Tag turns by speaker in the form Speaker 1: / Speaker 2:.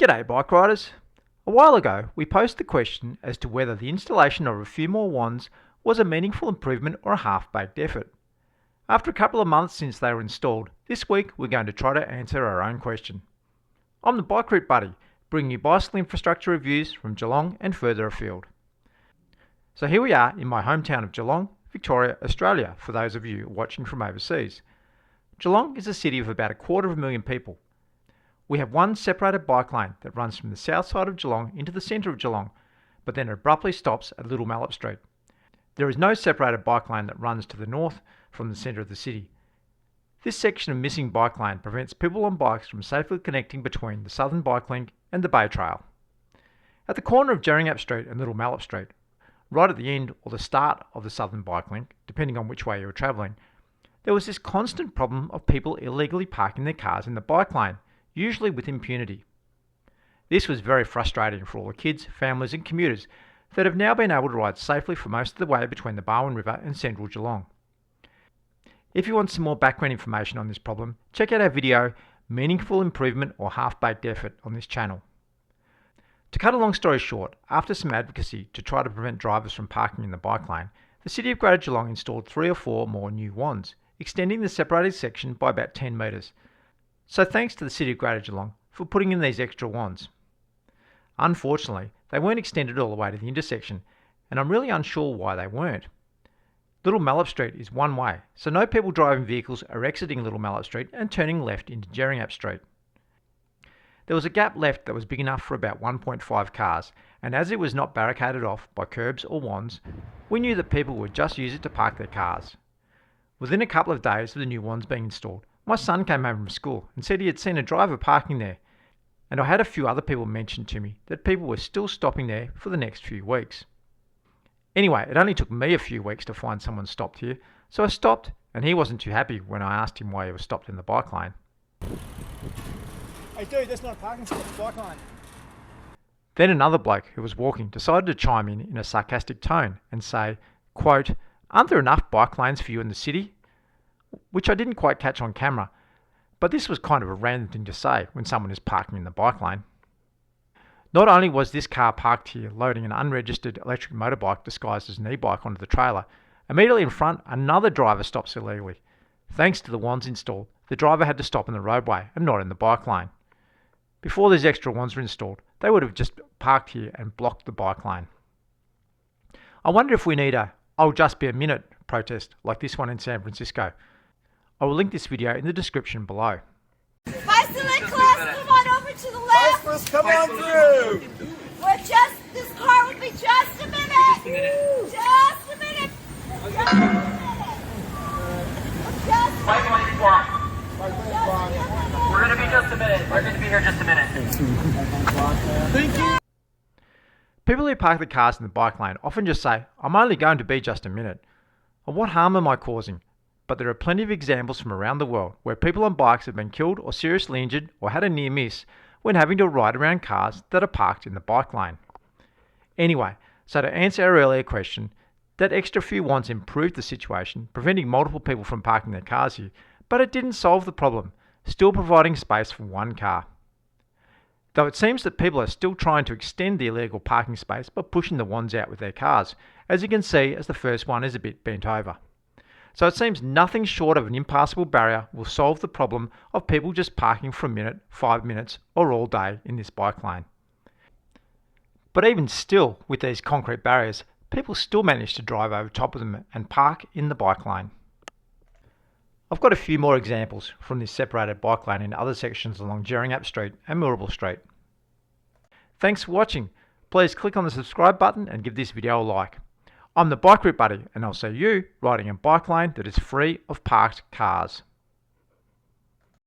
Speaker 1: G'day bike riders! A while ago we posed the question as to whether the installation of a few more wands was a meaningful improvement or a half-baked effort. After a couple of months since they were installed, this week we're going to try to answer our own question. I'm the Bike Route Buddy, bringing you bicycle infrastructure reviews from Geelong and further afield. So here we are in my hometown of Geelong, Victoria, Australia, for those of you watching from overseas. Geelong is a city of about 250,000 people. We have one separated bike lane that runs from the south side of Geelong into the centre of Geelong, but then it abruptly stops at Little Mallet Street. There is no separated bike lane that runs to the north from the centre of the city. This section of missing bike lane prevents people on bikes from safely connecting between the Southern Bike Link and the Bay Trail. At the corner of Jerringap Street and Little Mallet Street, right at the end or the start of the Southern Bike Link, depending on which way you were travelling, there was this constant problem of people illegally parking their cars in the bike lane, usually with impunity. This was very frustrating for all the kids, families and commuters that have now been able to ride safely for most of the way between the Barwon River and central Geelong. If you want some more background information on this problem, check out our video, Meaningful Improvement or Half-Baked Effort, on this channel. To cut a long story short, after some advocacy to try to prevent drivers from parking in the bike lane, the City of Greater Geelong installed 3 or 4 more new wands, extending the separated section by about 10 metres. So thanks to the City of Greater Geelong for putting in these extra wands. Unfortunately, they weren't extended all the way to the intersection, and I'm really unsure why they weren't. Little Mallet Street is one way, so no people driving vehicles are exiting Little Mallet Street and turning left into Jerringap Street. There was a gap left that was big enough for about 1.5 cars, and as it was not barricaded off by curbs or wands, we knew that people would just use it to park their cars. Within a couple of days of the new wands being installed, my son came home from school and said he had seen a driver parking there, and I had a few other people mention to me that people were still stopping there for the next few weeks. Anyway, it only took me a few weeks to find someone stopped here, so I stopped, and he wasn't too happy when I asked him why he was stopped in the bike lane.
Speaker 2: Hey dude, that's not a parking spot, it's a bike lane.
Speaker 1: Then another bloke who was walking decided to chime in a sarcastic tone and say, quote, "Aren't there enough bike lanes for you in the city?" Which I didn't quite catch on camera, but this was kind of a random thing to say when someone is parking in the bike lane. Not only was this car parked here loading an unregistered electric motorbike disguised as an e-bike onto the trailer, immediately in front another driver stops illegally. Thanks to the wands installed, the driver had to stop in the roadway and not in the bike lane. Before these extra wands were installed, they would have just parked here and blocked the bike lane. I wonder if we need a "I'll just be a minute" protest like this one in San Francisco. I will link this video in the description below.
Speaker 3: Bicycle class, come on over to the left.
Speaker 2: Bicyclists, come on through!
Speaker 3: This car will be just a minute. Just a minute. Just a minute.
Speaker 4: We're going to be just a minute. We're going to be here just a minute.
Speaker 2: Thank you!
Speaker 1: People who park their cars in the bike lane often just say, "I'm only going to be just a minute." Or what harm am I causing? But there are plenty of examples from around the world where people on bikes have been killed or seriously injured or had a near miss when having to ride around cars that are parked in the bike lane. Anyway, so to answer our earlier question, that extra few wands improved the situation, preventing multiple people from parking their cars here, but it didn't solve the problem, still providing space for one car. Though it seems that people are still trying to extend the illegal parking space by pushing the wands out with their cars, as you can see as the first one is a bit bent over. So it seems nothing short of an impassable barrier will solve the problem of people just parking for a minute, 5 minutes, or all day in this bike lane. But even still, with these concrete barriers, people still manage to drive over top of them and park in the bike lane. I've got a few more examples from this separated bike lane in other sections along Jerringap Street and Moorabool Street. Thanks for watching. Please click on the subscribe button and give this video a like. I'm the Bike Route Buddy, and I'll see you riding a bike lane that is free of parked cars.